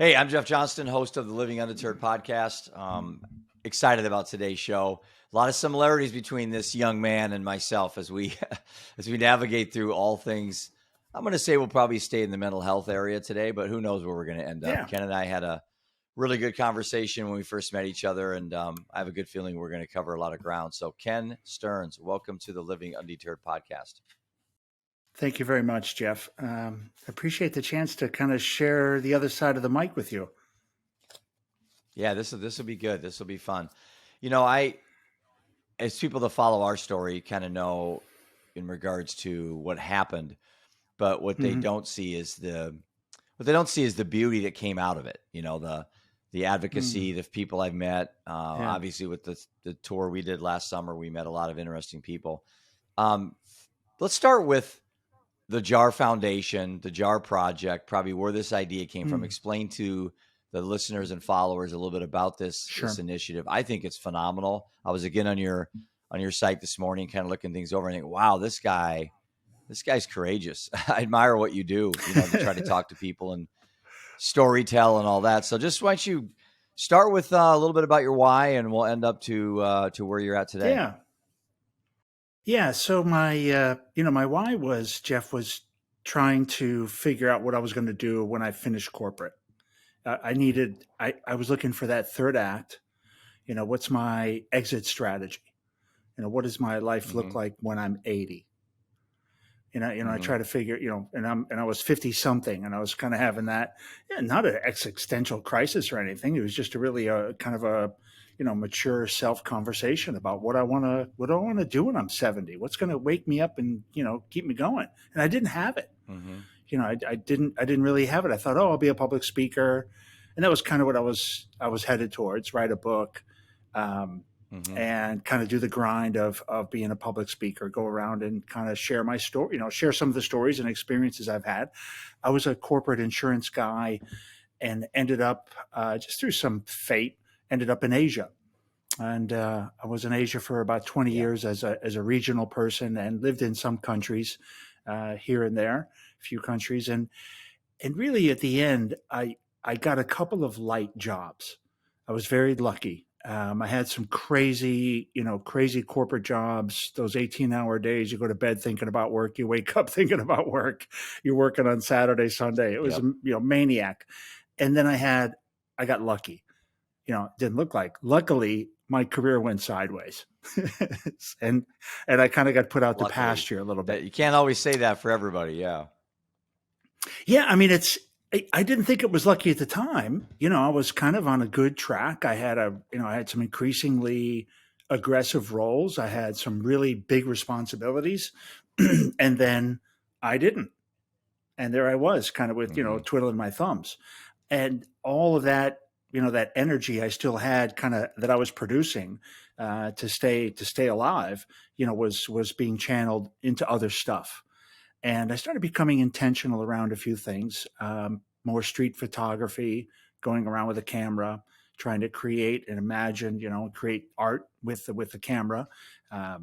Hey, I'm Jeff Johnston, host of the Living Undeterred podcast. Excited about today's show. A lot of similarities between this young man and myself as we as we navigate through all things. I'm going to say we'll probably stay in the mental health area today, but who knows where we're going to end up. Yeah. Ken and I had a really good conversation when we first met each other, and I have a good feeling we're going to cover a lot of ground. So, Ken Stearns, welcome to the Living Undeterred podcast. Thank you very much, Jeff. Appreciate the chance to kind of share the other side of the mic with you. Yeah, this will be good. This will be fun. As people that follow our story kind of know in regards to what happened, but what they don't see is the beauty that came out of it. The advocacy, the people I've met. Obviously, with the tour we did last summer, we met a lot of interesting people. Let's start with the JAR Foundation, the JAR Project, probably where this idea came from. Explain to the listeners and followers a little bit about this initiative. I think it's phenomenal. I was again on your site this morning, kind of looking things over and think, wow, this guy's courageous. I admire what you do, to try to talk to people and storytell and all that. So just why don't you start with a little bit about your why, and we'll end up to where you're at today. Yeah. Yeah. So my why was, Jeff, was trying to figure out what I was going to do when I finished corporate. I was looking for that third act. What's my exit strategy? What does my life look like when I'm 80? I try to figure, and I was 50 something, and I was kind of having that, not an existential crisis or anything. It was just a really kind of a, mature self conversation about what I want to do when I'm 70. What's going to wake me up and, keep me going. And I didn't have it. I didn't really have it. I thought, I'll be a public speaker. And that was kind of what I was headed towards, write a book, and kind of do the grind of being a public speaker, go around and kind of share my story, share some of the stories and experiences I've had. I was a corporate insurance guy and ended up, just through some fate, ended up in Asia. And I was in Asia for about 20 years as a regional person, and lived in some countries here and there, a few countries. And really at the end, I got a couple of light jobs. I was very lucky. I had some crazy corporate jobs, those 18-hour days. You go to bed thinking about work. You wake up thinking about work. You're working on Saturday, Sunday. It was, maniac. And then I got lucky. Didn't look like. Luckily, my career went sideways. and I kind of got put out to pasture a little bit. You can't always say that for everybody. Yeah. Yeah. I mean, I didn't think it was lucky at the time. I was kind of on a good track. I had I had some increasingly aggressive roles. I had some really big responsibilities, and then I didn't. And there I was, kind of with, twiddling my thumbs, and all of that, that energy I still had, kind of, that I was producing to stay alive, was being channeled into other stuff. And I started becoming intentional around a few things, more street photography, going around with a camera, trying to create and imagine, create art with the camera. I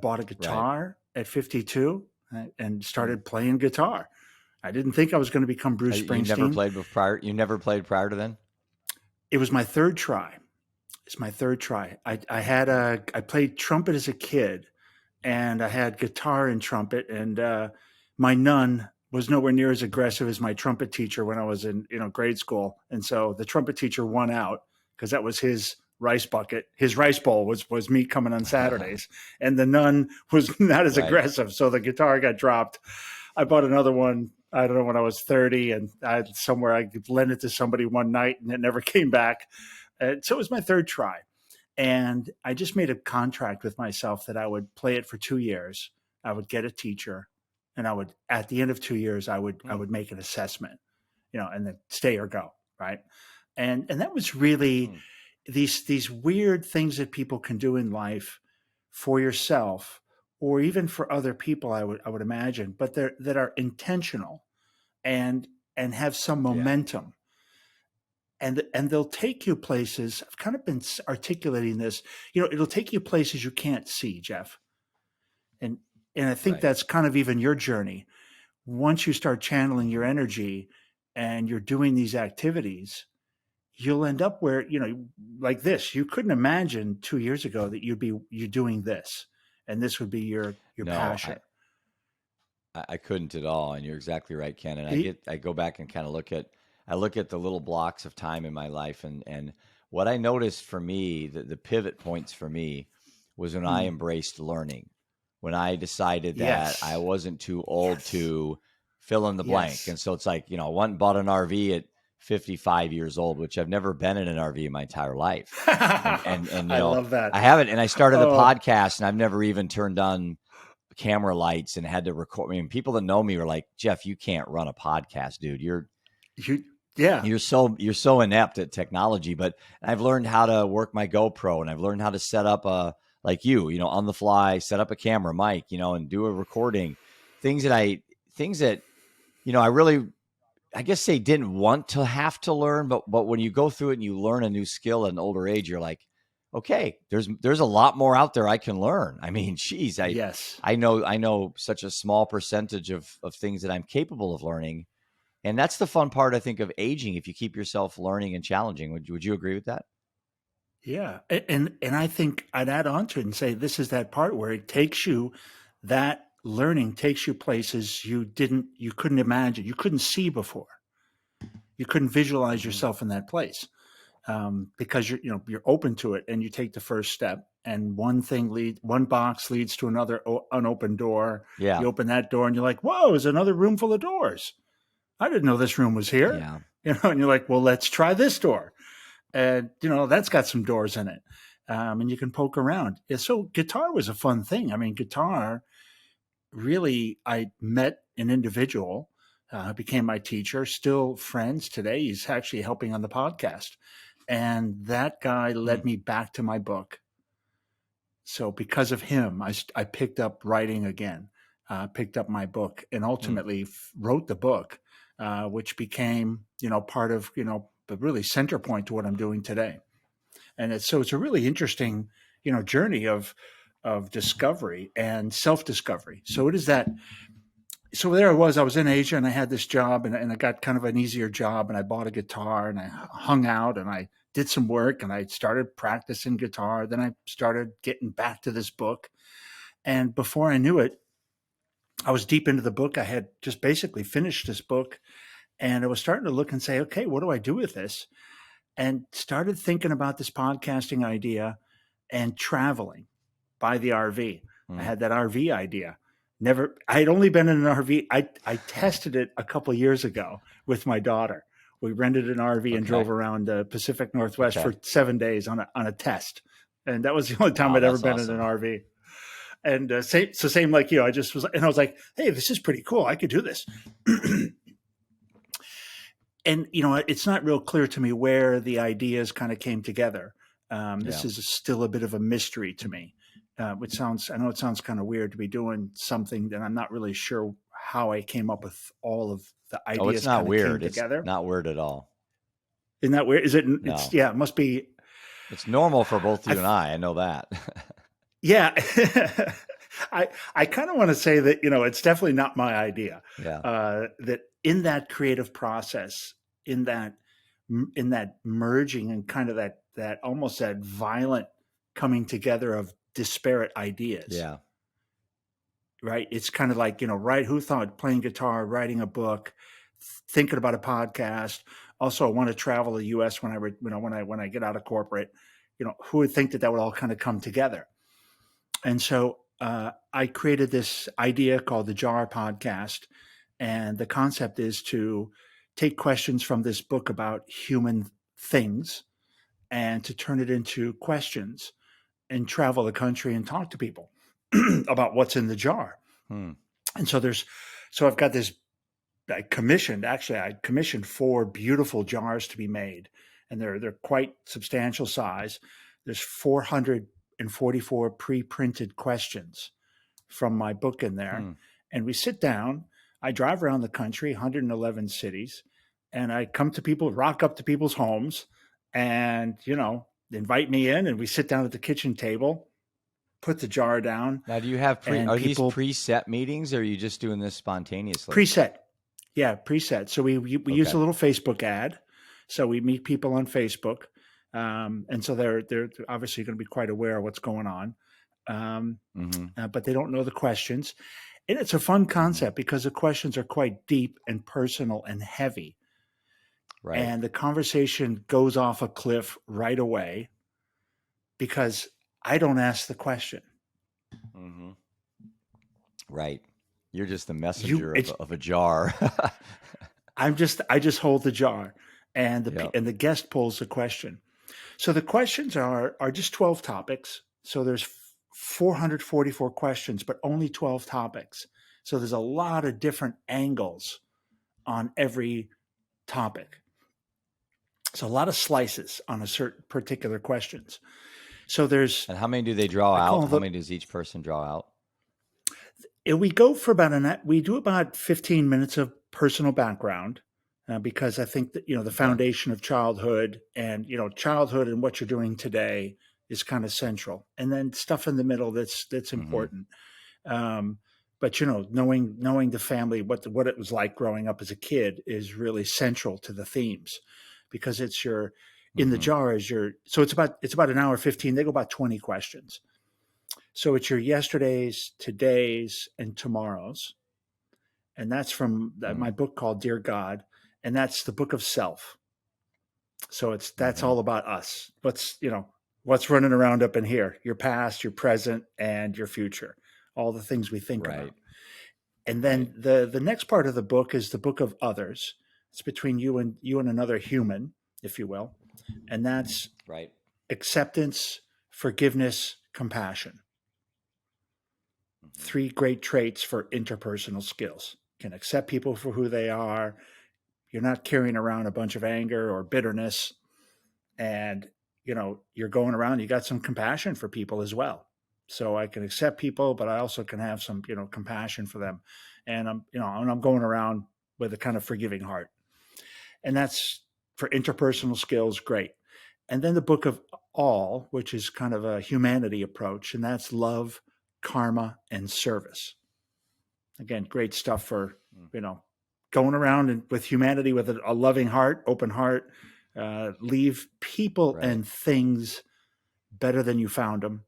bought a guitar at 52 and started playing guitar. I didn't think I was going to become Bruce Springsteen. You never played prior to then? It was my third try. It's my third try. I played trumpet as a kid, and I had guitar and trumpet, and my nun was nowhere near as aggressive as my trumpet teacher when I was in grade school. And so the trumpet teacher won out because that was his rice bucket. His rice bowl was me coming on Saturdays, and the nun was not as aggressive. So the guitar got dropped. I bought another one, I don't know, when I was 30, and I lent it to somebody one night, and it never came back. So it was my third try. And I just made a contract with myself that I would play it for 2 years. I would get a teacher, and at the end of 2 years, I would make an assessment, and then stay or go. Right. And that was really these weird things that people can do in life for yourself, or even for other people, I would imagine, but that are intentional and have some momentum. And they'll take you places. I've kind of been articulating this, it'll take you places you can't see, Jeff. And I think that's kind of even your journey. Once you start channeling your energy and you're doing these activities, you'll end up where, like this. You couldn't imagine 2 years ago that you're doing this, and this would be your No, passion. I couldn't at all. And you're exactly right, Ken. And It- I go back and kind of look at the little blocks of time in my life, and what I noticed for me, the pivot points for me was when I mm, embraced learning, when I decided that I yes, wasn't too old yes, to fill in the blank. yes. And so it's like, I went and bought an RV at 55 years old, which I've never been in an RV in my entire life. And I love that. I haven't, and I started the Oh, podcast and I've never even turned on camera lights and had to record. I mean, people that know me were like, Jeff, you can't run a podcast, dude. you, yeah, You're so inept at technology, but I've learned how to work my GoPro, and I've learned how to set up like on the fly, set up a camera mic, and do a recording. Things that I really, I guess they didn't want to have to learn, but when you go through it and you learn a new skill at an older age, you're like, okay, there's a lot more out there I can learn. I mean, geez, yes. I know such a small percentage of things that I'm capable of learning. And that's the fun part, I think, of aging. If you keep yourself learning and challenging, would you agree with that? Yeah. And I think I'd add on to it and say this is that part where that learning takes you places you couldn't imagine, you couldn't see before. You couldn't visualize Mm-hmm. yourself in that place, because you're open to it, and you take the first step, and one box leads to another unopened door. Yeah, You open that door and you're like, whoa, there's another room full of doors. I didn't know this room was here. yeah. And you're like, well, let's try this door. And, that's got some doors in it. And you can poke around. Yeah, so guitar was a fun thing. I mean, guitar, really, I met an individual, became my teacher, still friends today. He's actually helping on the podcast. And that guy Hmm. led me back to my book. So because of him, I picked up writing again, picked up my book, and Hmm. ultimately wrote the book, which became, part of, the really center point to what I'm doing today. And it's a really interesting, journey of discovery and self-discovery. So it is that. So there I was in Asia, and I had this job, and I got kind of an easier job, and I bought a guitar, and I hung out, and I did some work, and I started practicing guitar. Then I started getting back to this book. And before I knew it, I was deep into the book. I had just basically finished this book, and I was starting to look and say, okay, what do I do with this? And started thinking about this podcasting idea and traveling by the RV. I Hmm. had that RV idea. I had only been in an RV. I tested it a couple of years ago with my daughter. We rented an RV and drove Okay. around the Pacific Northwest for Okay. 7 days on a test. And that was the only time Wow, I'd ever that's been in an awesome. RV. And same like you. I was like, hey, this is pretty cool. I could do this. And it's not real clear to me where the ideas kind of came together. This Yeah. is still a bit of a mystery to me. I know it sounds kind of weird to be doing something that I'm not really sure how I came up with all of the Oh, it's ideas not kind of came weird. It's together. not weird at all. Isn't that weird? It's, No, yeah, it must be. it's normal for both I, you and I. I know that. yeah. I kind of want to say that, it's definitely not my idea. Yeah. That in that creative process, in that, in that merging and kind of that almost that violent coming together of disparate ideas, Yeah. right? It's kind of like, right. Who thought playing guitar, writing a book, thinking about a podcast. Also, I want to travel the U.S. when I get out of corporate. Who would think that would all kind of come together? And so I created this idea called the Jar Podcast, and the concept is to take questions from this book about human things and to turn it into questions and travel the country and talk to people about what's in the jar. Hmm. And so I've got this. I commissioned 4 beautiful jars to be made, and they're quite substantial size. There's 444 pre-printed questions from my book in there, Hmm. and we sit down. I drive around the country, 111 cities, and I rock up to people's homes, and invite me in, and we sit down at the kitchen table, put the jar down, Now, do you have and are these people preset meetings, or are you just doing this spontaneously? preset. Yeah, preset. So we use Okay. a little Facebook ad. So we meet people on Facebook, and so they're obviously going to be quite aware of what's going on, um, Mm-hmm. but they don't know the questions. And it's a fun Mm-hmm. concept because the questions are quite deep and personal and heavy, Right. and the conversation goes off a cliff right away because I don't ask the question. Mm-hmm. Right. You're just the You, messenger it's of a jar. I just hold the jar, and Yep. the guest pulls the question. So the questions are just 12 topics. So there's 444 questions, but only 12 topics. So there's a lot of different angles on every topic. So a lot of slices on a certain particular questions. So there's And how many do they draw I call out? How the many does each person draw out? we go for about we do about 15 minutes of personal background, because I think that the Okay. foundation of childhood, and childhood and what you're doing today is kind of central, and then stuff in the middle that's Mm-hmm. important. um, but knowing the family, what it was like growing up as a kid is really central to the themes, because it's your in the Mm-hmm. jar is your so it's about an hour 15. They go about 20 questions. So it's your yesterdays, todays, and tomorrows. And that's from my book called Dear God. And that's the book of self. So that's Mm-hmm. all about us. What's running around up in here, your past, your present, and your future, all the things we think Right. about. And Right. then the next part of the book is the book of others. It's between you and another human, if you will. And that's Right. acceptance, forgiveness, compassion. Mm-hmm. Three great traits for interpersonal skills. You can accept people for who they are. You're not carrying around a bunch of anger or bitterness. And, you're going around, you got some compassion for people as well. So I can accept people, but I also can have some, compassion for them. And I'm going around with a kind of forgiving heart. And that's for interpersonal skills, great. And then the book of all, which is kind of a humanity approach, and that's love, karma, and service. Again, great stuff for going around and with humanity with a loving heart, open heart. Leave people Right. and things better than you found them,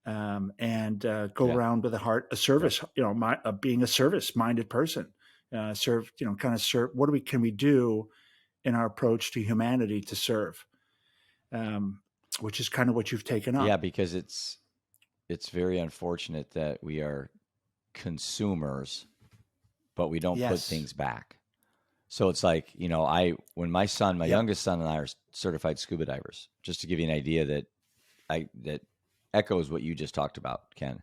and go Yeah. around with a heart, a Yep. service. Being a service-minded person. Serve. Kind of serve. What can we do in our approach to humanity to serve? Which is kind of what you've taken Yeah, up. because it's very unfortunate that we are consumers, but we don't put Yes. things back. So it's like, when my Yep. youngest son and I are certified scuba divers, just to give you an idea that echoes what you just talked about, Ken,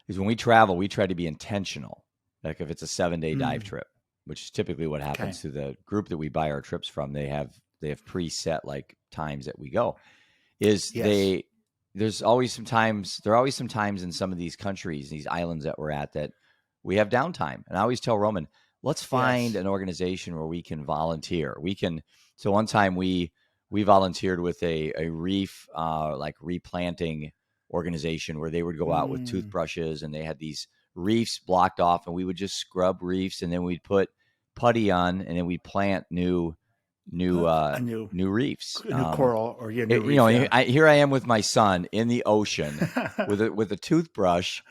is when we travel, we try to be intentional. Like if it's a 7-day dive Mm, trip, which is typically what okay. happens to the group that we buy our trips from, they have preset like times that we go. Is Yes. there are always some times in some of these countries, these islands that we're at, that we have downtime. And I always tell Roman, let's find Yes. an organization where we can volunteer. So one time we volunteered with a reef, like replanting organization, where they would go out with Mm, toothbrushes and they had these reefs blocked off, and we would just scrub reefs, and then we'd put putty on, and then we'd plant new a new new reefs. a new coral or your new reef. Yeah. Here I am with my son in the ocean with a toothbrush.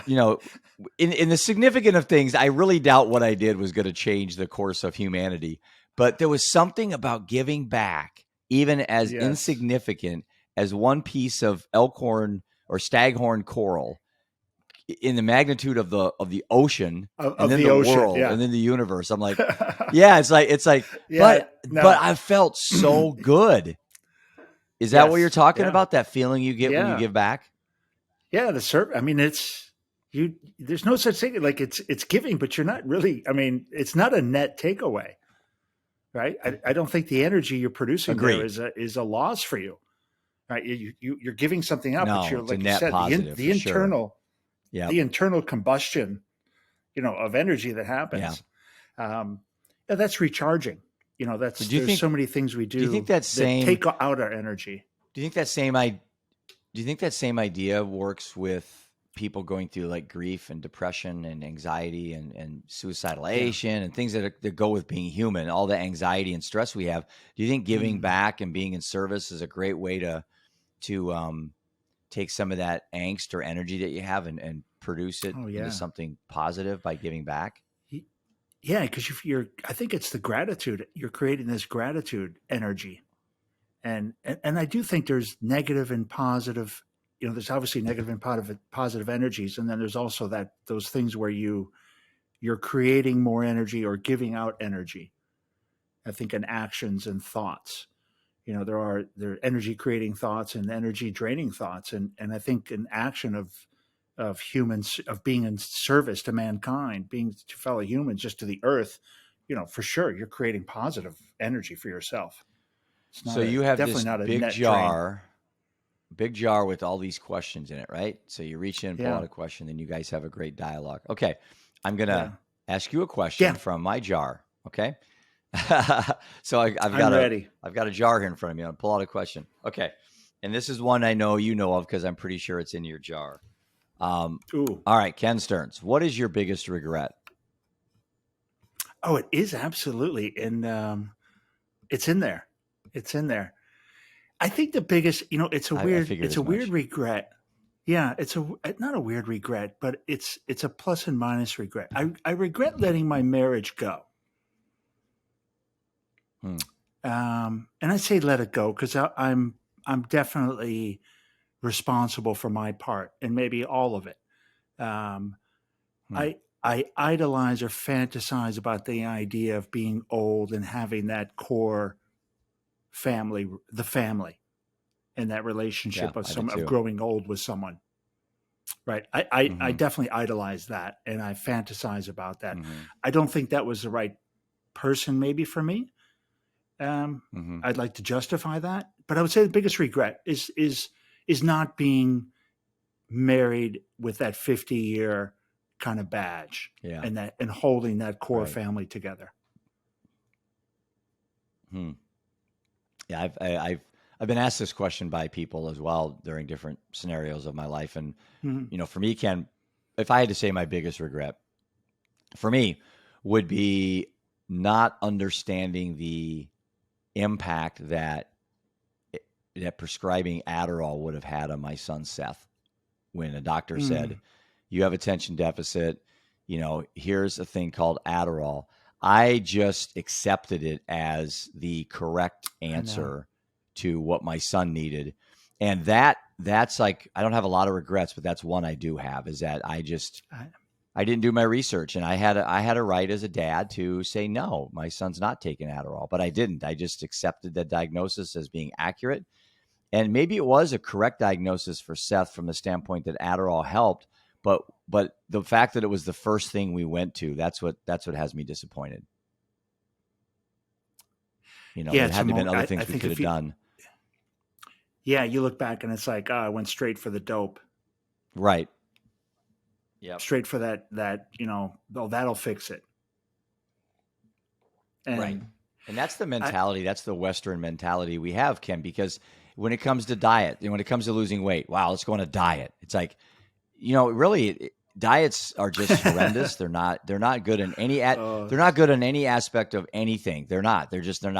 In the significant of things, I really doubt what I did was going to change the course of humanity. But there was something about giving back, even as Yes. insignificant as one piece of elkhorn or staghorn coral, in the magnitude of the ocean, and Of then the the ocean. world, Yeah. and then the universe. I'm like, yeah, it's like, Yeah. but No. I felt so good. Is that what you're Yes. talking Yeah. about? That feeling you get when you Yeah. give back? Yeah. I mean, it's you. There's no such thing like it's giving, but you're not really. I mean, it's not a net takeaway, right? I don't think the energy you're producing there Agreed. is a loss for you, right? You're giving something up, but No, you're it's a like you net said, positive for sure. Yep. the internal combustion, of energy that Yeah. happens. Yeah, that's recharging. So There's so many things we do you think do that that same take out our energy. do you think that same I do you think that same idea works with people going through like grief and depression and anxiety and Yeah. suicidalation and things that go with being human, all the anxiety and stress we have. Do you think giving Mm. back and being in service is a great way to take some of that angst or energy that you have and produce it Oh into yeah. something positive by giving back? Y- Yeah, because you're, I think it's the gratitude. You're creating this gratitude energy, and I do think there's negative and positive. There's obviously negative and positive energies, and then there's also those things where you're creating more energy or giving out energy. I think in actions and thoughts. There are energy creating thoughts and energy draining thoughts, and I think an action of humans, of being in service to mankind, being to fellow humans, just to the earth, for sure you're creating positive energy for yourself. It's So not a you have definitely this not a net drain. big jar with all these questions in it, right? So you reach in, pull Yeah, out a question, then you guys have a great dialogue. Okay. I'm going to yeah, ask you a question yeah. from my jar. Okay. So I've I'm got ready. a jar here in front of me. I'll pull out a question. Okay. And this is one I know you know of because I'm pretty sure it's in your jar. Um, Ooh, all right, Ken Stearns, what is your biggest regret? oh, it is absolutely, and it's in there. It's in there. I think the biggest, I figured it's a as weird much. regret. Yeah, it's not a weird regret, but it's a plus and minus regret. I regret letting my marriage go. Hmm. And I say let it go because I'm definitely responsible for my part and maybe all of it. Um, Hmm. I idolize or fantasize about the idea of being old and having that core family, the family, and that Yeah, relationship I do of too. growing old with someone. Right. I Mm-hmm. definitely idolize that and I fantasize about that. Mm-hmm. I don't think that was the right person maybe for me. Um, Mm-hmm. I'd like to justify that, but I would say the biggest regret is not being married with that 50-year kind of badge Yeah. and holding that core Right. family together. Hmm. Yeah, I've been asked this question by people as well during different scenarios of my life, and Mhm. for me, Ken, if I had to say my biggest regret for me would be not understanding the impact that prescribing Adderall would have had on my son Seth when a doctor said, Mm, "You have attention deficit. Here's a thing called Adderall." I just accepted it as the correct I know. answer to what my son needed. And that's like I don't have a lot of regrets, but that's one I do have is that I, I didn't do my research and I had a right as a dad to say no, my son's not taking Adderall, but I didn't. I just accepted that diagnosis as being accurate. And maybe it was a correct diagnosis for Seth from the standpoint that Adderall helped, but the fact that it was the first thing we went to, that's what has me disappointed. yeah, There it's a had to have been moment. other I things we think could if have you, done. yeah, you look back and it's like, I went straight for the dope, Right. Yep. straight for oh, that'll fix it. Right. And And that's the I, mentality. That's the Western mentality we have, Ken, because when it comes to diet, when it comes to losing weight, wow, let's go on a diet. It's like, really, diets are just horrendous. They're not good in uh, they're not good in any aspect of anything. They're not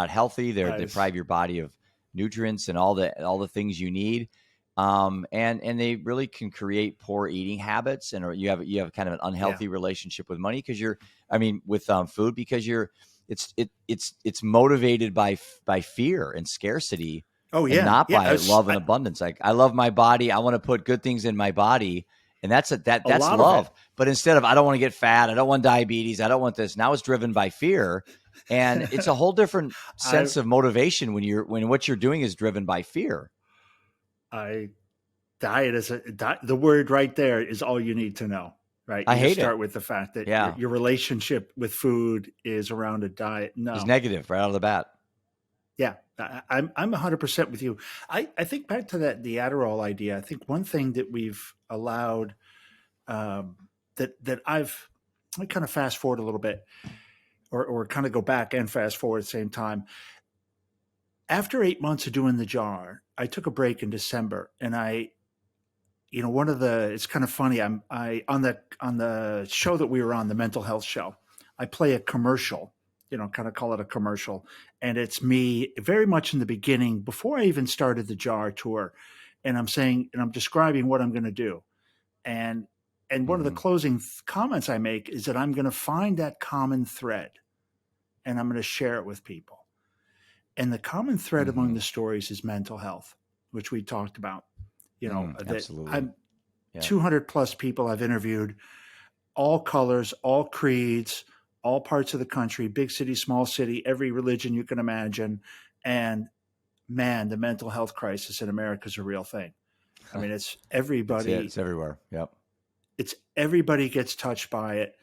healthy. They I, deprive your body of nutrients and all the things you need. And they really can create poor eating habits, and or you have kind of an yeah. unhealthy relationship with money because with food because it's motivated by fear and scarcity Oh and yeah, not yeah. by love and abundance. Like I love my body. I want to put good things in my body. And A that's lot of it. love. But instead of I don't want to get fat, I don't want diabetes, I don't want this. Now it's driven by fear. And it's a whole different I sense of motivation when what you're doing is driven by fear. I diet is the word right there is all you need to know. Right, I you just hate start it. with the fact that Yeah. your relationship with food is around a diet. It's No, negative right out of the bat. yeah, I'm 100% with you. I think back to the Adderall idea. I think one thing that we've allowed um, that I kind of fast forward a little bit, or kind of go back and fast forward at the same time. After 8 months of doing the jar, I took a break in December, and one of the, it's kind of funny. I on the show that we were on, the mental health show, I play a commercial, kind of call it a commercial. And it's me very much in the beginning before I even started the JAR tour. And I'm describing what I'm going to do. And, one of the Mm-hmm. closing comments I make is that I'm going to find that common thread and I'm going to share it with people. And the common thread among Mm-hmm. the stories is mental health, which we talked about. That Absolutely. I'm Yeah. 200 plus people I've interviewed, all colors, all creeds, all parts of the country, big city, small city, every religion you can imagine. And man, the mental health crisis in America is a real thing. I mean, it's everybody. It's everywhere. Yep. It's everybody gets touched by it.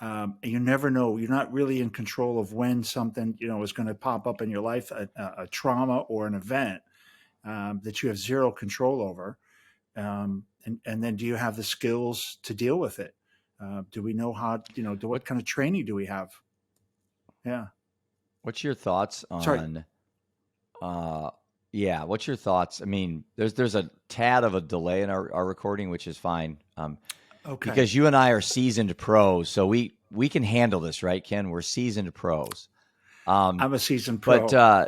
And you never know. You're not really in control of when something is going to pop up in your life, a trauma or an event that you have zero control over. And then do you have the skills to deal with it? Do we know how? What What kind of training do we have? Yeah. What's your thoughts Sorry. on? Yeah. What's your thoughts? I mean, there's a tad of a delay in our recording, which is fine. Okay. Because you and I are seasoned pros, so we can handle this, right, Ken? We're seasoned pros. I'm a seasoned But pro.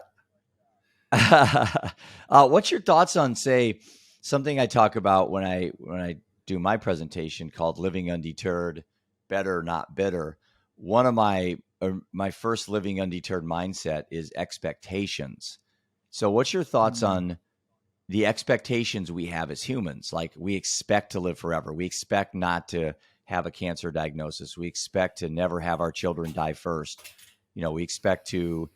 what's your thoughts on, say, something I talk about when I do my presentation called "Living Undeterred: Better, Not Bitter"? One of my first living undeterred mindset is expectations. So, what's your thoughts Mm, on the expectations we have as humans? Like, we expect to live forever. We expect not to have a cancer diagnosis. We expect to never have our children die first. We expect to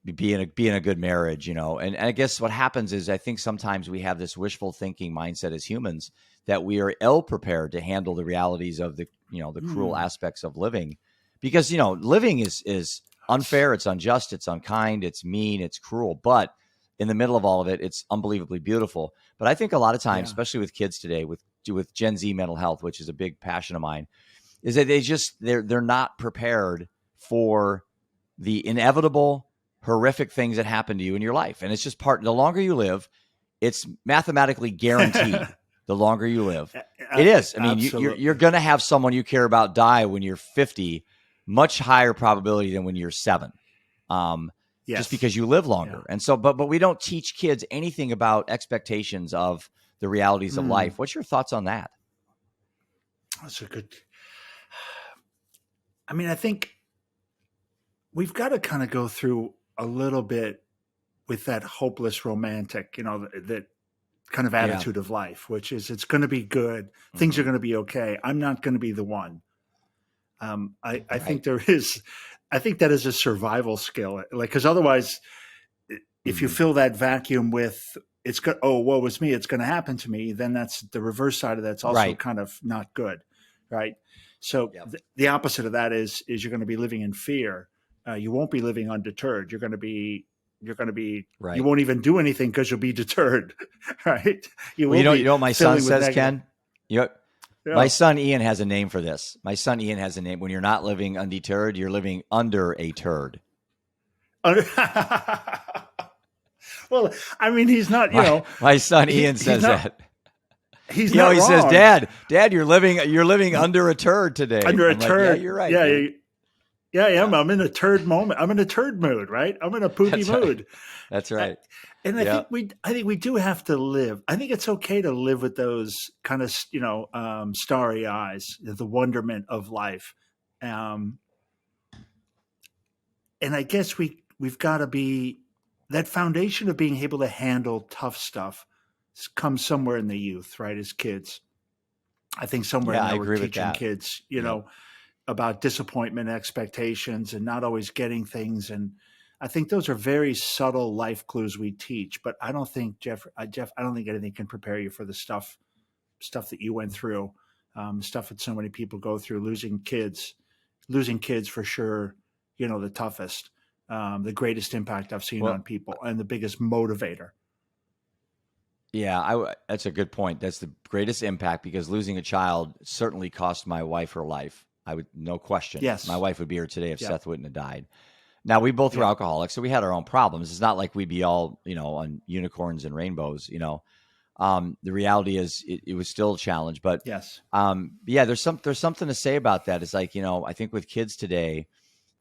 be in a good marriage, and I guess what happens is, I think sometimes we have this wishful thinking mindset as humans that we are ill prepared to handle the realities of the cruel mm. aspects of living, because living is unfair, it's unjust, it's unkind, it's mean, it's cruel, but in the middle of all of it, it's unbelievably beautiful. But I think a lot of times, Yeah. especially with kids today, with Gen Z mental health, which is a big passion of mine, is that they're not prepared for the inevitable horrific things that happen to you in your life. And it's just the longer you live, it's mathematically guaranteed. The longer you live, it is. I mean, you're Absolutely. going to have someone you care about die when you're 50, much higher probability than when you're 7. Just Yes. because you live Yeah. longer. And so, but we don't teach kids anything about expectations of the realities of Mm. life. What's your thoughts on that? That's a good. I mean, I think we've got to kind of go through a little bit with that hopeless romantic, that kind of Yeah. attitude of life, which is it's going to be good. Things are Mm-hmm. going to be okay. I'm not going to be the one. I think Right. I think that is a survival skill. Like, because otherwise, if you Mm-hmm. fill that vacuum with it's good, oh, woe is me, it's going to happen to me, then that's the reverse side of that's also Right. kind of not good, right? So Yep. the opposite of that is you're going to be living in fear. You won't be living undeterred. You Right. won't even do anything because you'll be deterred, right? You Well, will you be know what my son filling with says, negative. Ken? You know, my Yeah. son Ian has a name for this. My son Ian has a name. When you're not living undeterred, you're living under a turd. Well, I mean, he's not. My son Ian He's says not. that. He's He not always says, wrong. "Dad, you're living under a turd today." Under a I'm like, "Yeah, turd. you're right, Yeah, dude." yeah, I am. Yeah, I'm in a turd moment. I'm in a turd mood, right? I'm in a poopy that's right. mood. That's Uh, right. And Yeah. I think we do have to live. I think it's okay to live with those kind of, starry eyes, the wonderment of life. Um, and I guess we've got to be that foundation of being able to handle tough stuff comes somewhere in the youth, right? As kids, I think somewhere Yeah, in I there we're agree with teaching that. kids, Yep. about disappointment, expectations, and not always getting things. And I think those are very subtle life clues we teach. But I don't think Jeff, I don't think anything can prepare you for the stuff that you went through, stuff that so many people go through. Losing kids for sure. The toughest, the greatest impact I've seen on Well, people, and the biggest motivator. yeah, that's a good point. That's the greatest impact, because losing a child certainly cost my wife her life. No question. My Yes. wife would be here today if Yep. Seth wouldn't have died. Now, we both were Yep. alcoholics, so we had our own problems. It's not like we'd be all, on unicorns and rainbows, The reality is it was still a challenge, but Yes. yeah, there's something to say about that. It's like, I think with kids today,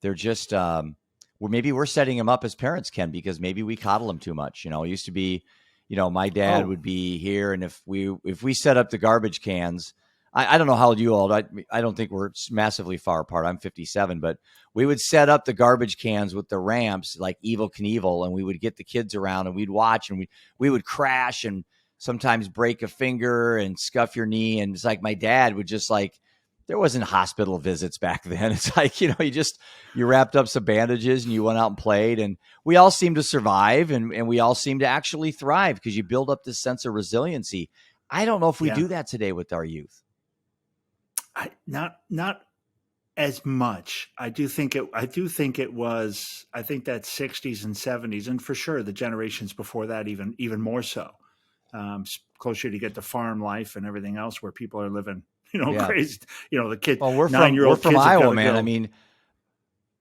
they're just, well, maybe we're setting them up as parents can, because maybe we coddle them too much. It used to be, my dad Oh, would be here, and if we set up the garbage cans, I don't know how old you are. I don't think we're massively far apart. I'm 57, but we would set up the garbage cans with the ramps like Evel Knievel, and we would get the kids around, and we'd watch, and we would crash and sometimes break a finger and scuff your knee. And it's like my dad would just like, there wasn't hospital visits back then. It's like, you wrapped up some bandages and you went out and played, and we all seemed to survive, and we all seemed to actually thrive because you build up this sense of resiliency. I don't know if we yeah. do that today with our youth. Not as much. I do think it was, I think that 60s and 70s, and for sure the generations before that, even more so. Closer to get to farm life and everything else where people are living, Yeah. crazy, the kid, Well, we're 9-year-old from kids have Iowa, gotta man. go. I mean,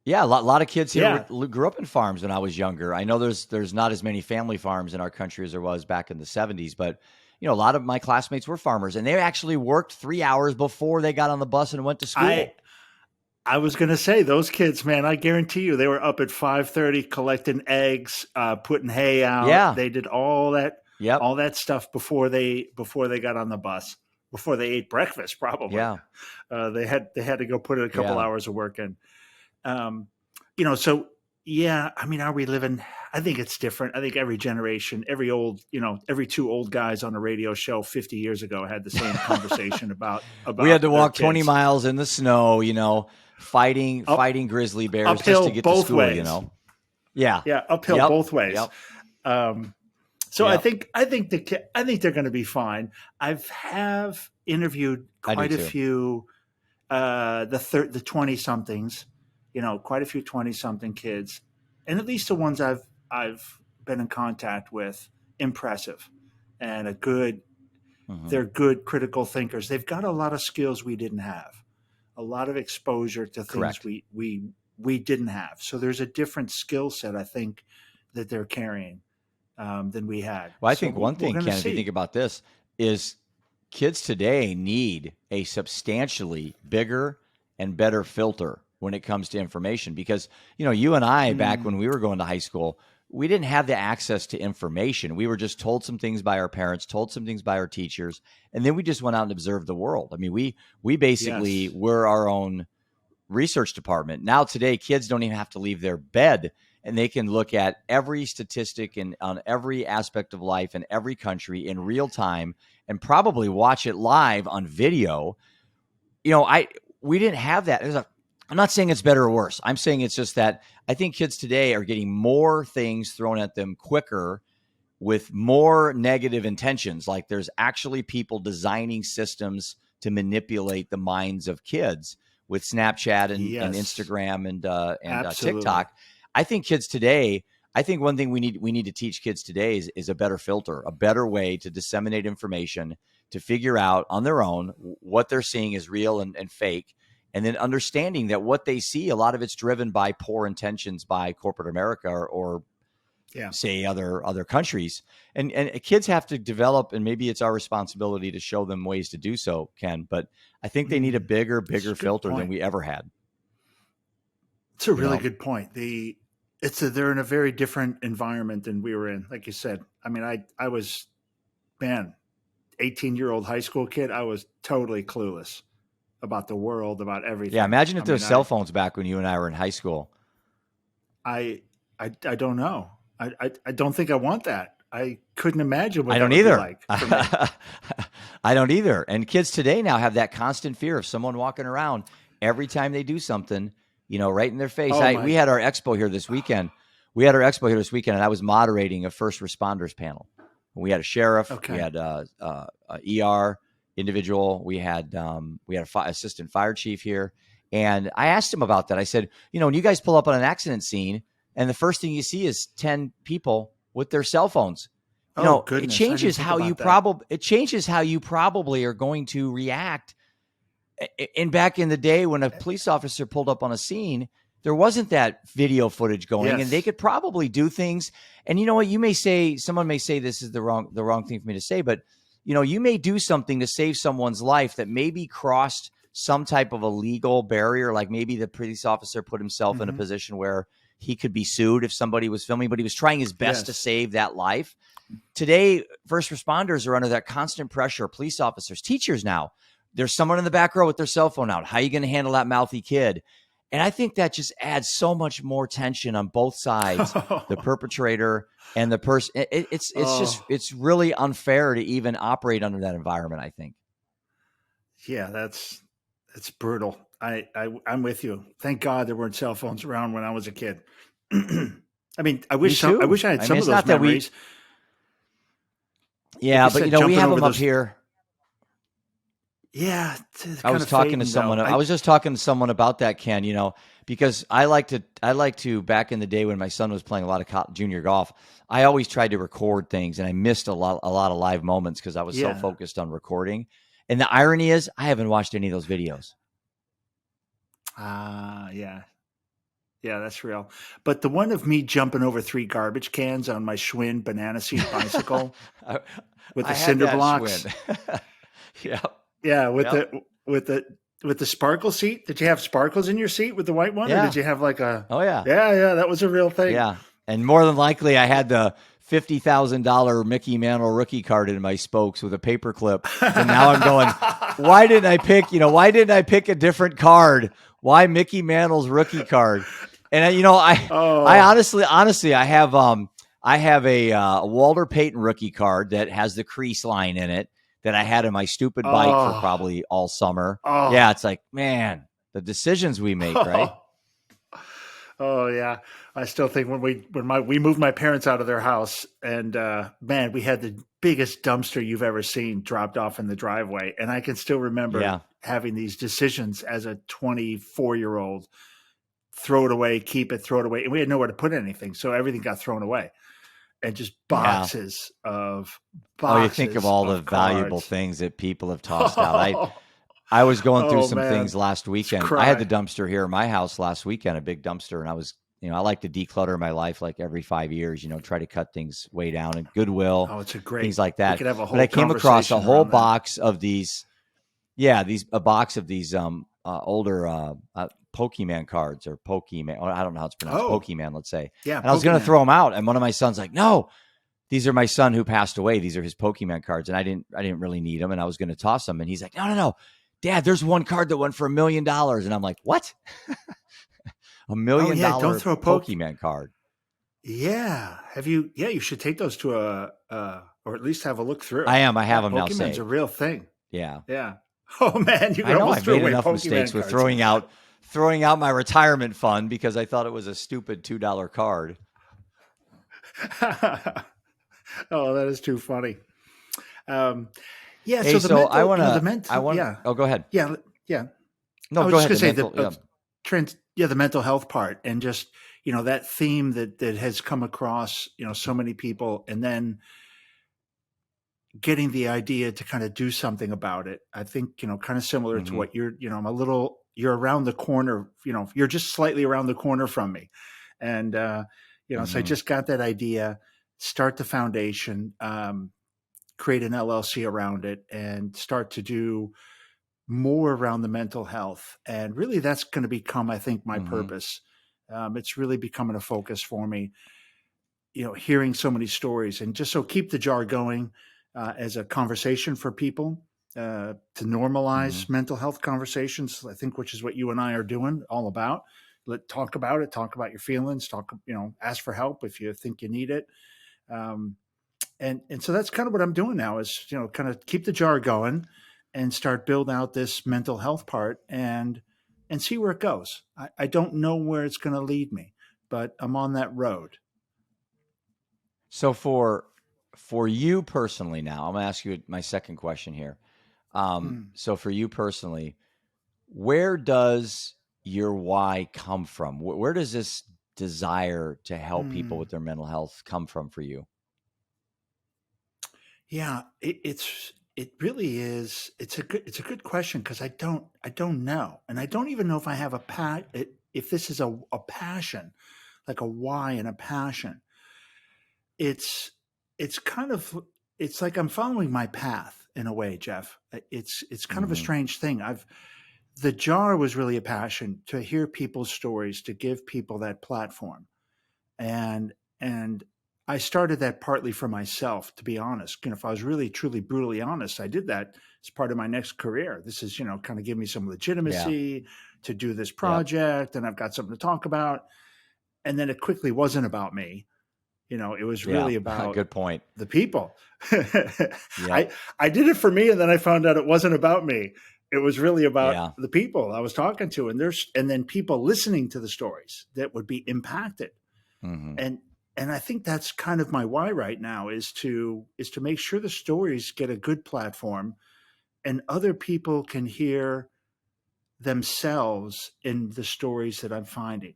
yeah, a lot of kids here Yeah. grew up in farms when I was younger. I know there's not as many family farms in our country as there was back in the 70s, but a lot of my classmates were farmers, and they actually worked 3 hours before they got on the bus and went to school. I was going to say, those kids, man, I guarantee you they were up at 5:30 collecting eggs, putting hay out. Yeah. They did all that Yep. all that stuff before they got on the bus, before they ate breakfast, probably. Yeah. They had to go put in a couple hours of work in. So yeah, I mean, are we living? I think it's different. I think every generation, every two old guys on a radio show 50 years ago had the same conversation about we had to walk their 20 kids. miles in the snow, fighting grizzly bears uphill just to get both to school, ways. Yeah. Yeah, uphill both ways. Yep. So I think they're going to be fine. I've interviewed quite a few the 20 somethings, quite a few 20 something kids, and at least the ones I've been in contact with, impressive and they're good critical thinkers. They've got a lot of skills we didn't have, a lot of exposure to things we didn't have. So there's a different skill set, I think, that they're carrying than we had. Well, I think one thing, Ken, if you think about this, is kids today need a substantially bigger and better filter when it comes to information, because, you and I, back when we were going to high school, we didn't have the access to information. We were just told some things by our parents, told some things by our teachers, and then we just went out and observed the world. I mean, we basically were our own research department. Now today, kids don't even have to leave their bed, and they can look at every statistic and on every aspect of life in every country in real time, and probably watch it live on video. We didn't have that. I'm not saying it's better or worse. I'm saying it's just that I think kids today are getting more things thrown at them quicker with more negative intentions. Like there's actually people designing systems to manipulate the minds of kids with Snapchat and Instagram and TikTok. I think kids today, I think one thing we need to teach kids today is a better filter, a better way to disseminate information, to figure out on their own what they're seeing is real and fake. And then understanding that what they see, a lot of it's driven by poor intentions by corporate America or say other countries. And kids have to develop, and maybe it's our responsibility to show them ways to do so, Ken. But I think they need a bigger filter than we ever had. It's a really good point. They're in a very different environment than we were in. Like you said, I mean, I was, 18-year-old high school kid. I was totally clueless about the world, about everything. Yeah, imagine if there were cell phones back when you and I were in high school. I don't know. I don't think I want that. I couldn't imagine what I don't that would either. be like for me. I don't either. And kids today now have that constant fear of someone walking around every time they do something, right in their face. We had our expo here this weekend. And I was moderating a first responders panel. We had a sheriff. Okay. We had a ER individual. We had assistant fire chief here. And I asked him about that. I said, when you guys pull up on an accident scene and the first thing you see is 10 people with their cell phones, goodness, it changes how you probably are going to react. And back in the day when a police officer pulled up on a scene, there wasn't that video footage going, and they Yes. could probably do things. And you know what? Someone may say this is the wrong thing for me to say, but you may do something to save someone's life that maybe crossed some type of a legal barrier. Like maybe the police officer put himself in a position where he could be sued if somebody was filming, but he was trying his best to Yes. save that life. Today, first responders are under that constant pressure. Police officers, teachers now. There's someone in the back row with their cell phone out. How are you going to handle that mouthy kid? And I think that just adds so much more tension on both sides, the perpetrator and the person. It's really unfair to even operate under that environment, I think. Yeah, that's brutal. I'm with you. Thank God there weren't cell phones around when I was a kid. I mean, I wish I had some of those memories. Yeah, but we have them up here. Yeah, I was talking to someone. I was just talking to someone about that, Ken. Because I like to back in the day when my son was playing a lot of junior golf. I always tried to record things, and I missed a lot of live moments because I was so focused on recording. And the irony is, I haven't watched any of those videos. Yeah, that's real. But the one of me jumping over 3 garbage cans on my Schwinn banana seat bicycle with the cinder blocks. Yeah, with the sparkle seat. Did you have sparkles in your seat with the white one, or did you have like a? Oh yeah, yeah. That was a real thing. Yeah, and more than likely, I had the $50,000 Mickey Mantle rookie card in my spokes with a paper clip. And now I'm going, why didn't I pick a different card? Why Mickey Mantle's rookie card? And I honestly, I have a Walter Payton rookie card that has the crease line in it that I had in my stupid bike for probably all summer. Yeah, it's like, man, the decisions we make, right? Oh yeah, I still think when we moved my parents out of their house, and man, we had the biggest dumpster you've ever seen dropped off in the driveway, and I can still remember having these decisions as a 24-year-old: throw it away, keep it, throw it away, and we had nowhere to put anything, so everything got thrown away, and just boxes of. You think of all the valuable things that people have tossed out. I was going through some things last weekend. I had the dumpster here in my house last weekend, a big dumpster, and I was, I like to declutter my life like every 5 years, thry to cut things way down, and Goodwill, it's a great things like that. But I came across a whole box of these, older Pokemon cards, or Pokemon. I don't know how it's pronounced. Pokemon, let's say. Yeah. And I was going to throw them out, and one of my sons like, no, these are my son who passed away. These are his Pokemon cards, and I didn't really need them, and I was going to toss them. And he's like, no. Dad, there's one card that went for $1 million. And I'm like, what? $1 million don't throw a Pokemon card. Yeah. You should take those to or at least have a look through. I have them now. Pokemon's a real thing. Yeah. Yeah. Oh man, I know I've made enough mistakes with throwing out my retirement fund because I thought it was a stupid $2 card. Oh, that is too funny. Yeah, hey, so I want to. Yeah. Oh, go ahead. Yeah. No, I was go just ahead. Going to say the mental health part, and just that theme that has come across so many people, and then getting the idea to kind of do something about it. I think kind of similar to what you're. You're around the corner. You're just slightly around the corner from me, and so I just got that idea. Start the foundation. Create an LLC around it, and start to do more around the mental health. And really that's going to become, I think, my purpose. It's really becoming a focus for me, hearing so many stories, and just keep the jar going as a conversation for people to normalize mental health conversations, I think, which is what you and I are doing all about. Talk about it, talk about your feelings, ask for help if you think you need it. And so that's kind of what I'm doing now is, kind of keep the jar going and start build out this mental health part and see where it goes. I don't know where it's going to lead me, but I'm on that road. So for you personally now, I'm going to ask you my second question here. So for you personally, where does your why come from? Where does this desire to help people with their mental health come from for you? Yeah, it really is. It's a good question because I don't know, and I don't even know if I have a if this is a passion, like a why and a passion, it's it's kind of it's like I'm following my path in a way, Jeff. It's kind of a Hmm. strange thing. The jar was really a passion to hear people's stories, to give people that platform. And I started that partly for myself, to be honest. If I was really truly brutally honest, I did that as part of my next career. This is, kind of give me some Yeah. legitimacy to do this Yep. project, and I've got something to talk about. And then it quickly wasn't about me. It was Yeah. really about Good point. the people. Yep. I did it for me, and then I found out it wasn't about me. It was really about Yeah. the people I was talking to, and then people listening to the stories that would be impacted. Hmm. And I think that's kind of my why right now, is to make sure the stories get a good platform, and other people can hear themselves in the stories that I'm finding,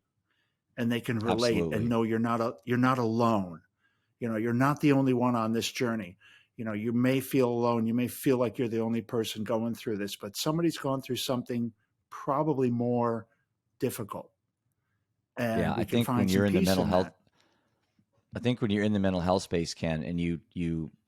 and they can relate and Absolutely. know you're not alone. You're not the only one on this journey. You may feel alone, you may feel like you're the only person going through this, but somebody's gone through something probably more difficult, Yeah. and we I can think when find some you're in the peace mental in health, that. I think when you're in the mental health space, Ken, and you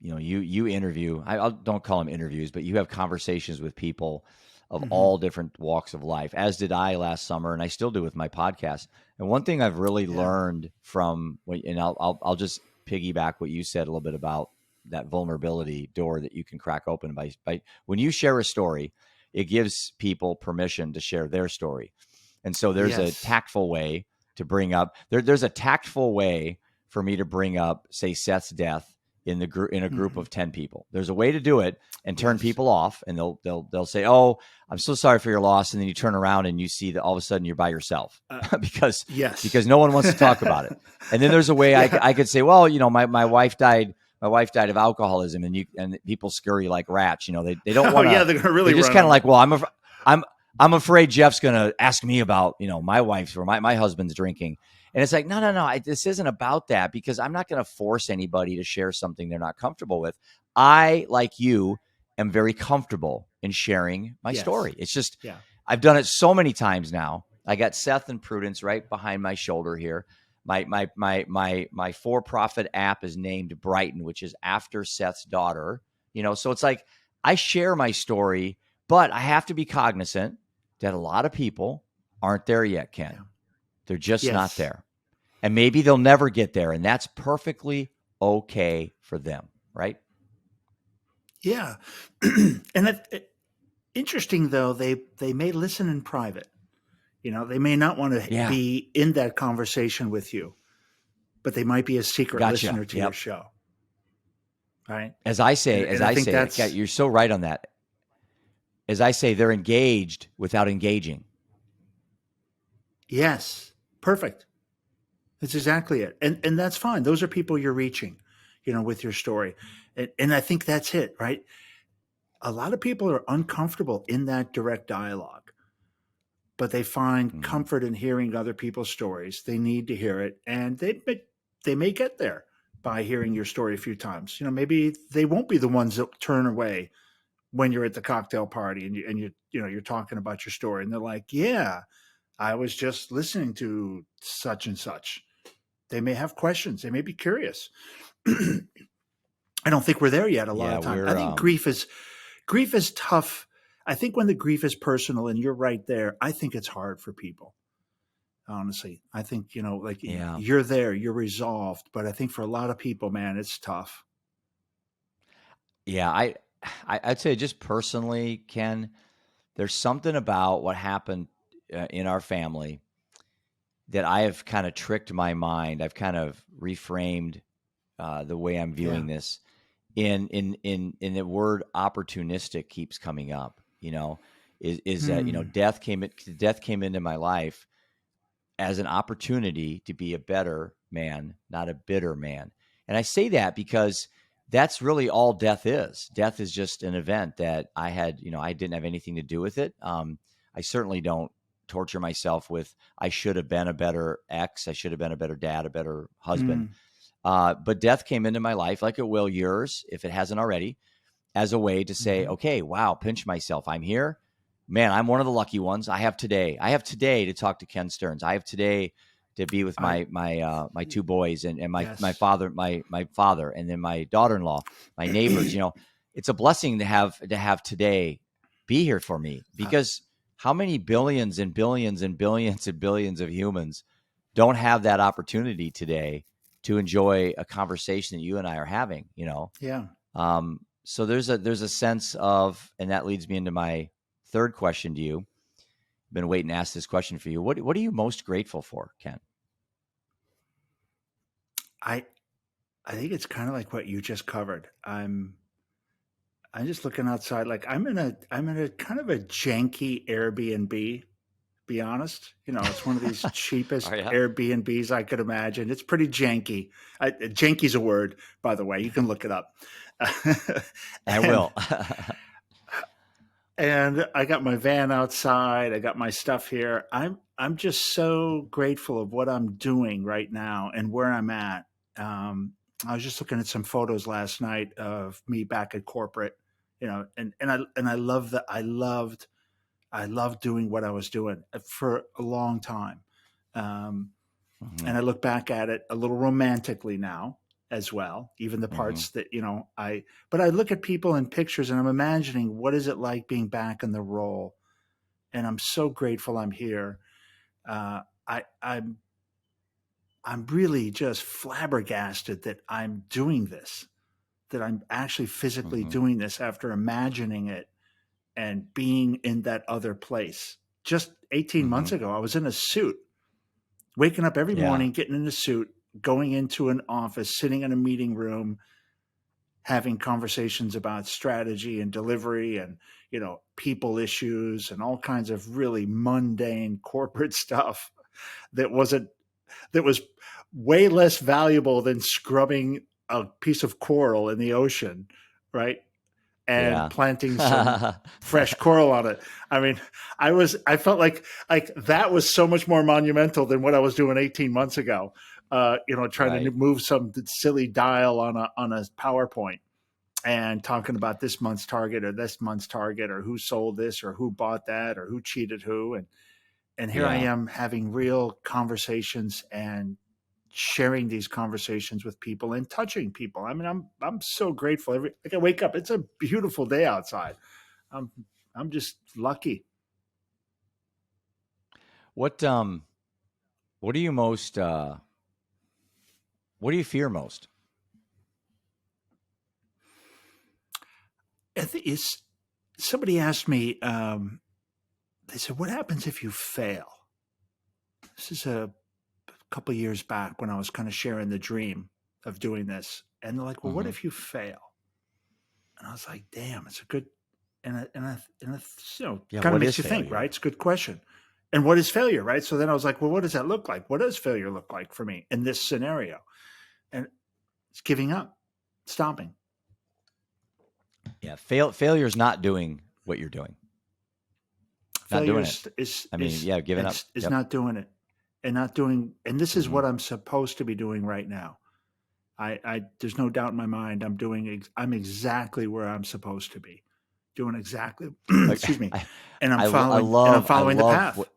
interview, don't call them interviews, but you have conversations with people of Hmm. all different walks of life, as did I last summer, and I still do with my podcast. And one thing I've really Yeah. learned from, and I'll just piggyback what you said a little bit about that vulnerability door that you can crack open by when you share a story, it gives people permission to share their story. And so there's a Yes. tactful way to bring up there's a tactful way for me to bring up, say, Seth's death in a group Hmm. of 10 people. There's a way to do it and turn Yes. people off, and they'll say, "Oh, I'm so sorry for your loss," and then you turn around and you see that all of a sudden you're by yourself Uh, because yes. no one wants to talk about it. And then there's a way Yeah. I could say, "Well, my wife died. My wife died of alcoholism," and people scurry like rats. They don't Oh want yeah, to. they're gonna They're really just run kind of on like, that. "Well, I'm I'm afraid Jeff's going to ask me about my wife's or my husband's drinking." And it's like, no, no, no. This isn't about that, because I'm not going to force anybody to share something they're not comfortable with. I, like you, am very comfortable in sharing my Yes. story. It's just, Yeah. I've done it so many times now. I got Seth and Prudence right behind my shoulder here. My for-profit app is named Brighton, which is after Seth's daughter. So it's like I share my story, but I have to be cognizant that a lot of people aren't there yet, Ken. Yeah. They're just not Yes. there. And maybe they'll never get there. And that's perfectly okay for them. Right. Yeah. And interesting though, they may listen in private. They may not want to Yeah. be in that conversation with you, but they might be a secret Gotcha. listener to your Yep. show, right? As I And say, and I think God, that's you're so right on that. As I say, they're engaged without engaging. yes, perfect. That's exactly it. And that's fine. Those are people you're reaching, with your story. And I think that's it, right? A lot of people are uncomfortable in that direct dialogue, but they find Mm-hmm. comfort in hearing other people's stories. They need to hear it, and they may get there by hearing your story a few times. Maybe they won't be the ones that turn away when you're at the cocktail party and you're talking about your story, and they're like, "Yeah, I was just listening to such and such." They may have questions. They may be curious. I don't think we're there yet a lot Yeah, of time. I we're think grief is tough. I think when the grief is personal, and you're right there, I think it's hard for people. Honestly, I think, like yeah. you're there, you're resolved, but I think for a lot of people, man, it's tough. Yeah, I'd say just personally, Ken, there's something about what happened in our family that I have kind of tricked my mind. I've kind of reframed the way I'm Yeah. viewing this. In the word opportunistic keeps coming up. Is that Hmm. death came into my life as an opportunity to be a better man, not a bitter man. And I say that because that's really all death is. Death is just an event that I didn't have anything to do with it. I certainly don't torture myself with, I should have been a better ex. I should have been a better dad, a better husband. Hmm. But death came into my life, like it will yours, if it hasn't already, as a way to say, Hmm. okay, wow, pinch myself. I'm here. man, I'm one of the lucky ones. I have today to talk to Ken Stearns. I have today to be with my two boys and my Yes. father, my father, and then my daughter-in-law, my neighbors. It's a blessing to have today be here for me, because how many billions and billions and billions and billions of humans don't have that opportunity today to enjoy a conversation that you and I are having, Yeah. So there's a sense of, and that leads me into my third question to you. I've been waiting to ask this question for you. What are you most grateful for, Ken? I think it's kind of like what you just covered. I'm just looking outside. Like I'm in a kind of a janky Airbnb. Be honest, it's one of these cheapest Oh, yeah? Airbnbs I could imagine. It's pretty janky. Janky's a word, by the way. You can look it up. I and will. and I got my van outside. I got my stuff here. I'm just so grateful of what I'm doing right now and where I'm at. I was just looking at some photos last night of me back at corporate, and I love that. I loved doing what I was doing for a long time. Mm-hmm. And I look back at it a little romantically now as well, even the Mm-hmm. parts that, but I look at people in pictures and I'm imagining what is it like being back in the role. And I'm so grateful I'm here. Uh, I'm really just flabbergasted that I'm doing this, that I'm actually physically Mm-hmm. doing this after imagining it and being in that other place. Just 18 Mm-hmm. months ago, I was in a suit, waking up every Yeah. morning, getting in a suit, going into an office, sitting in a meeting room, having conversations about strategy and delivery and, people issues and all kinds of really mundane corporate stuff that wasn't, that was way less valuable than scrubbing a piece of coral in the ocean, right? And Yeah. planting some fresh coral on it. I mean, I felt like that was so much more monumental than what I was doing 18 months ago. Trying to Right. move some silly dial on a PowerPoint and talking about this month's target or who sold this or who bought that or who cheated who. And here I Yeah. am having real conversations and sharing these conversations with people and touching people. I mean, I'm so grateful. I wake up, it's a beautiful day outside. I'm I'm just lucky. What what do you most what do you fear most? It's somebody asked me. They said, "What happens if you fail?" This is a couple of years back when I was kind of sharing the dream of doing this, and they're like, "Well, what Mm-hmm. if you fail?" And I was like, "Damn, it's a good," Yeah. kind of What makes is you think, right? failure? It's a good question. And what is failure, right? So then I was like, well, what does that look like? What does failure look like for me in this scenario? And it's giving up, stopping. Yeah. Failure is not doing what you're doing. Not Failure doing it. I mean, yeah, giving up. is Yep. not doing it, and not doing. And this is Mm-hmm. what I'm supposed to be doing right now. There's no doubt in my mind. I'm exactly where I'm supposed to be, doing exactly. Like, Excuse me, I, and I'm I following, the path. love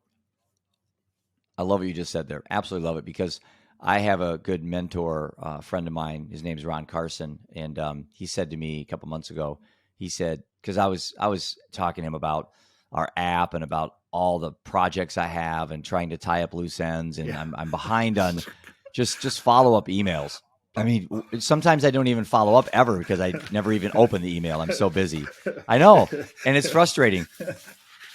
what you just said there. Absolutely love it, because I have a good mentor, friend of mine. His name's Ron Carson, and he said to me a couple months ago. He said, because I was talking to him about our app and about all the projects I have and trying to tie up loose ends, and Yeah. I'm behind on just follow up emails. I mean, sometimes I don't even follow up ever because I never even open the email. I'm so busy. I know, and it's frustrating.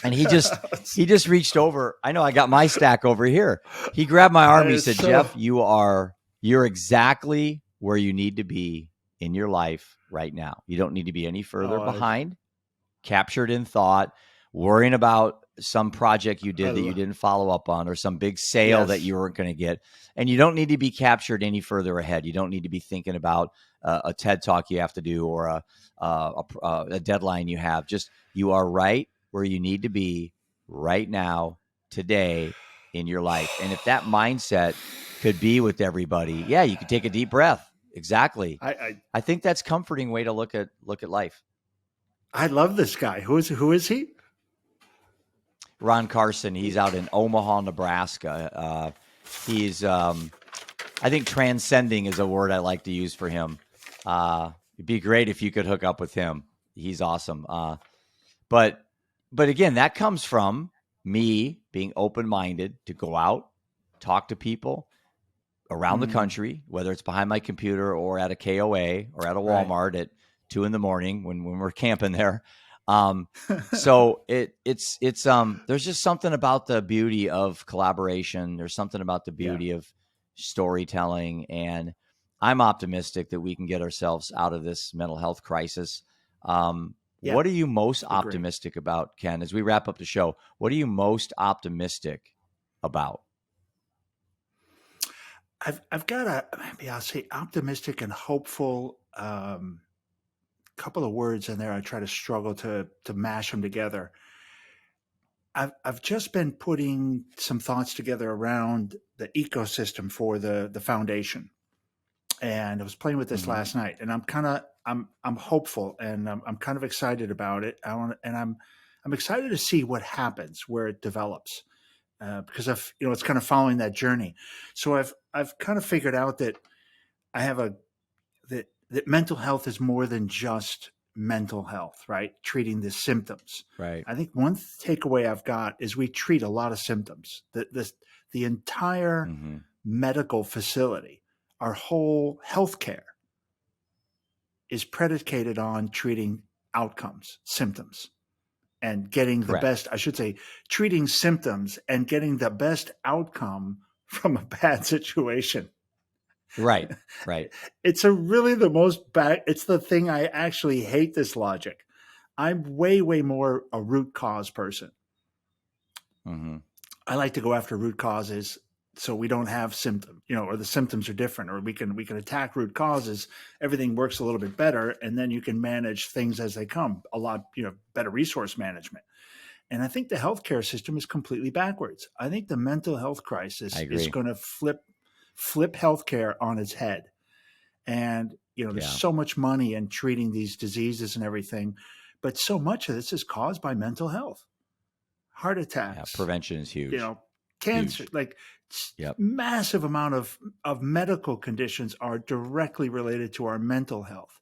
And he just reached over. I know I got my stack over here. He grabbed my arm. He It's said, so "Jeff, you're exactly where you need to be in your life right now. You don't need to be any further oh behind, captured in thought, worrying about some project you I did that you lo- didn't follow up on, or some big sale that yes. you weren't going to get. And you don't need to be captured any further ahead. You don't need to be thinking about a TED talk you have to do, or a deadline you have. Just, you are right where you need to be right now, today, in your life. And if that mindset could be with everybody, yeah, you could take a deep breath. Exactly. I I think that's a comforting way to look at life. I love this guy. Who is he? Ron Carson. He's out in Omaha, Nebraska. He's, I think transcending is a word I like to use for him. It'd be great if you could hook up with him. He's awesome. But again, that comes from me being open-minded to go out, talk to people around the country, whether it's behind my computer or at a KOA or at a Walmart at 2 a.m. when we're camping there. So it's there's just something about the beauty of collaboration. There's something about the beauty of storytelling, and I'm optimistic that we can get ourselves out of this mental health crisis. What are you most optimistic about, Ken, as we wrap up the show? What are you most optimistic about? I've got maybe I'll say optimistic and hopeful. Couple of words in there. I try to struggle to mash them together. I've just been putting some thoughts together around the ecosystem for the foundation, and I was playing with this last night, and I'm hopeful, and I'm kind of excited about it. I'm excited to see what happens, where it develops, because it's kind of following that journey. So I've kind of figured out that I have that mental health is more than just mental health, right? Treating the symptoms. Right. I think one takeaway I've got is we treat a lot of symptoms. The entire medical facility, our whole healthcare, is predicated on treating outcomes, symptoms, and getting the best, I should say, treating symptoms and getting the best outcome from a bad situation. Right. It's really it's the thing I actually hate, this logic. I'm way, way more a root cause person. I like to go after root causes so we don't have symptoms, or the symptoms are different, or we can attack root causes. Everything works a little bit better, and then you can manage things as they come. A lot, better resource management. And I think the healthcare system is completely backwards. I think the mental health crisis is going to flip healthcare on its head. And, there's so much money in treating these diseases and everything, but so much of this is caused by mental health, heart attacks. Prevention is huge. Cancer, massive amount of medical conditions are directly related to our mental health.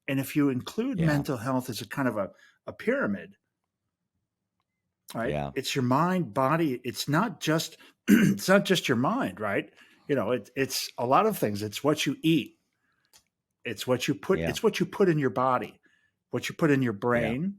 And if you include mental health as a kind of a pyramid, right? Yeah. It's your mind, body. It's not just your mind, right? It's a lot of things. It's what you eat. It's what you put. It's what you put in your body, what you put in your brain.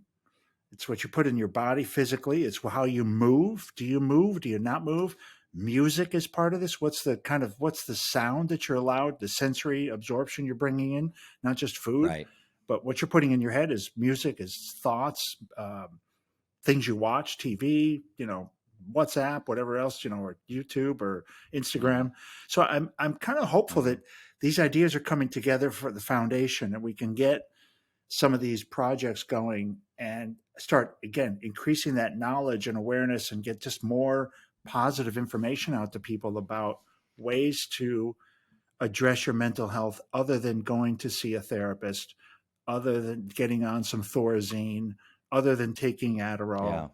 It's what you put in your body physically. It's how you move. Do you move? Do you not move? Music is part of this. What's the sound that you're allowed? The sensory absorption you're bringing in, not just food, but what you're putting in your head is music, is thoughts, things you watch, TV, WhatsApp, whatever else, or YouTube or Instagram. So I'm kind of hopeful that these ideas are coming together for the foundation, and we can get some of these projects going and start, again, increasing that knowledge and awareness, and get just more positive information out to people about ways to address your mental health other than going to see a therapist, other than getting on some Thorazine, other than taking Adderall.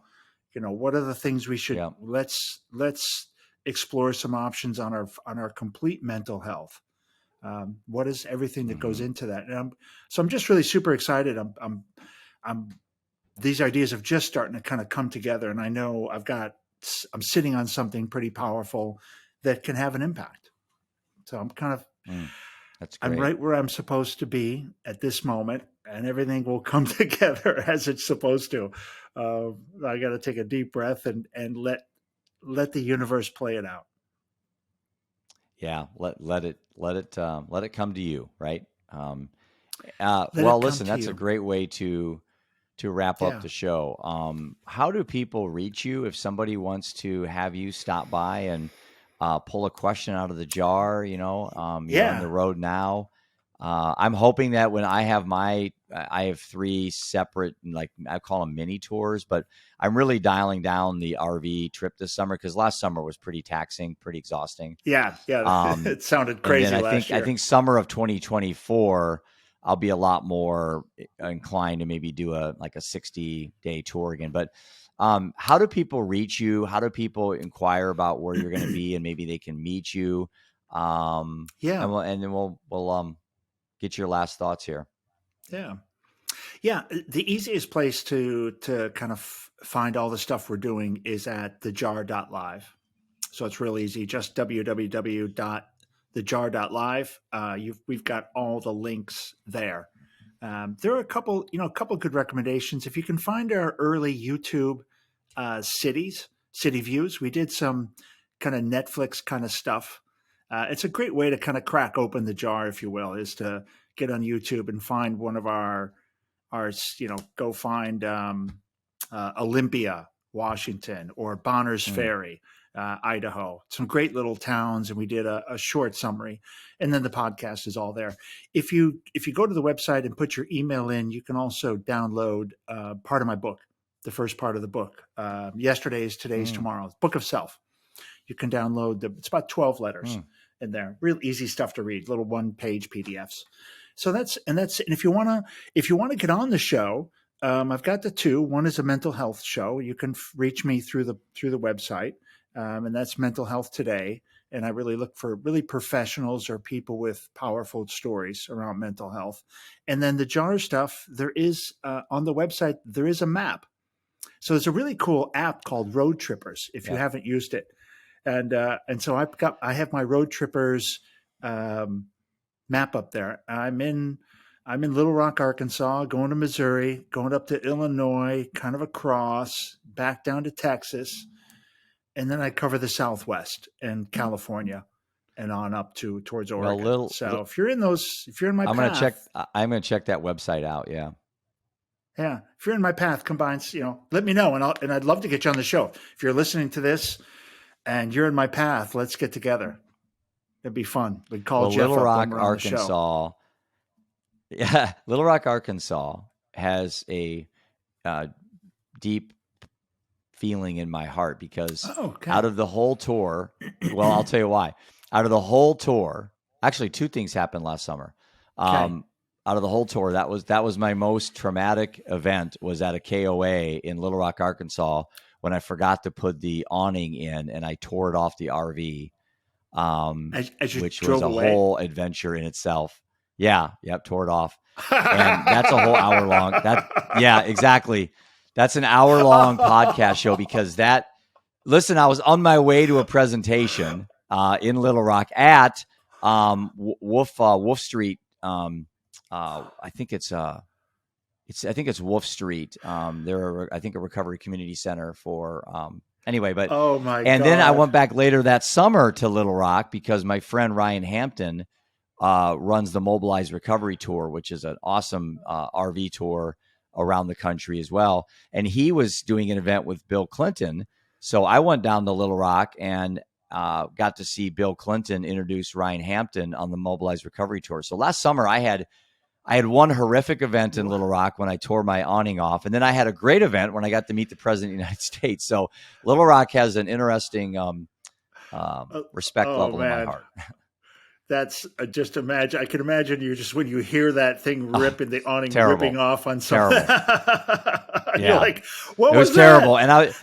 What are the things we should, let's explore some options on our complete mental health. What is everything that goes into that? And I'm just really super excited. These ideas have just starting to kind of come together, and I know I'm sitting on something pretty powerful that can have an impact. So I'm kind of, that's great. I'm right where I'm supposed to be at this moment, and everything will come together as it's supposed to. I got to take a deep breath and let the universe play it out. Yeah. Let it come to you. Right. Well, listen, that's a great way to wrap up the show. How do people reach you if somebody wants to have you stop by and pull a question out of the jar? You're on the road now. I'm hoping that when I have 3 separate, I call them mini tours, but I'm really dialing down the RV trip this summer, because last summer was pretty taxing, pretty exhausting. Yeah. It sounded crazy last year. I think summer of 2024, I'll be a lot more inclined to maybe do a 60-day tour again. But How do people reach you? How do people inquire about where you're going to be, and maybe they can meet you? Yeah. And then we'll get your last thoughts here. Yeah. Yeah. The easiest place to kind of find all the stuff we're doing is at thejar.live. So it's real easy. Just www.thejar.live. We've got all the links there. There are a couple good recommendations. If you can find our early YouTube city views, we did some kind of Netflix kind of stuff. It's a great way to kind of crack open the jar, if you will, is to get on YouTube and find one of our go find Olympia, Washington, or Bonners Ferry, Idaho. Some great little towns, and we did a short summary, and then the podcast is all there. If you go to the website and put your email in, you can also download part of my book, the first part of the book, Yesterday's, Today's, Tomorrow's, Book of Self. You can download it's about 12 letters in there. Real easy stuff to read, little 1-page PDFs. So and if you want to get on the show, I've got the two. One is a mental health show. You can reach me through the website, and that's Mental Health Today. And I really look for really professionals or people with powerful stories around mental health. And then the jar stuff, there is on the website, there is a map. So there's a really cool app called Road Trippers, if you haven't used it. And so I have my Road Trippers map up there. I'm in Little Rock, Arkansas, going to Missouri, going up to Illinois, kind of across, back down to Texas, and then I cover the Southwest and California, and on up towards Oregon. If you're in my path, I'm gonna check that website out. Yeah. Yeah, if you're in my path, let me know, and I'd love to get you on the show. If you're listening to this and you're in my path, let's get together. It'd be fun. We'd call Jeff Little up Rock, when we're on the show. Arkansas. Yeah, Little Rock, Arkansas has a deep feeling in my heart because out of the whole tour, well, I'll tell you why. Out of the whole tour, actually, two things happened last summer. Out of the whole tour, that was my most traumatic event, was at a KOA in Little Rock, Arkansas, when I forgot to put the awning in and I tore it off the RV, which was a whole adventure in itself. Yeah. Yep. Tore it off. And that's a whole hour long. Yeah, exactly. That's an hour long podcast show because listen, I was on my way to a presentation in Little Rock at Wolf Street. I think it's Wolf Street. They're I think a recovery community center for anyway, but then I went back later that summer to Little Rock because my friend Ryan Hampton runs the Mobilized Recovery Tour, which is an awesome RV tour around the country as well. And he was doing an event with Bill Clinton. So I went down to Little Rock and got to see Bill Clinton introduce Ryan Hampton on the Mobilized Recovery Tour. So last summer I had one horrific event in Little Rock when I tore my awning off. And then I had a great event when I got to meet the President of the United States. So Little Rock has an interesting respect level in my heart. That's just imagine. I can imagine you just when you hear that thing ripping the awning ripping off on something. You're like, what was that? Terrible. And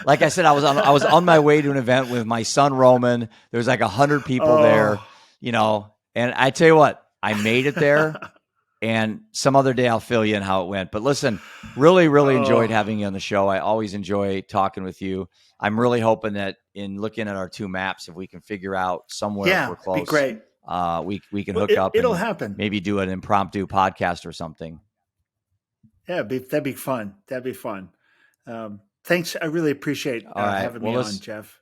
like I said, I was on my way to an event with my son Roman. There was like 100 people there, and I tell you what, I made it there. And some other day I'll fill you in how it went. But listen, really, really enjoyed having you on the show. I always enjoy talking with you. I'm really hoping that in looking at our two maps, if we can figure out somewhere if we're close, be great. We can hook up. It'll happen. Maybe do an impromptu podcast or something. Yeah, that'd be fun. That'd be fun. Thanks. I really appreciate having me on, Jeff.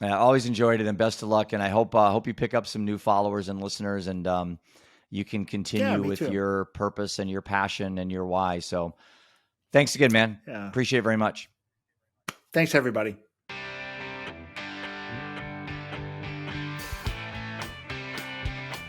I always enjoyed it, and best of luck. And I hope you pick up some new followers and listeners, and you can continue with your purpose and your passion and your why. So thanks again, man. Yeah. Appreciate it very much. Thanks, everybody.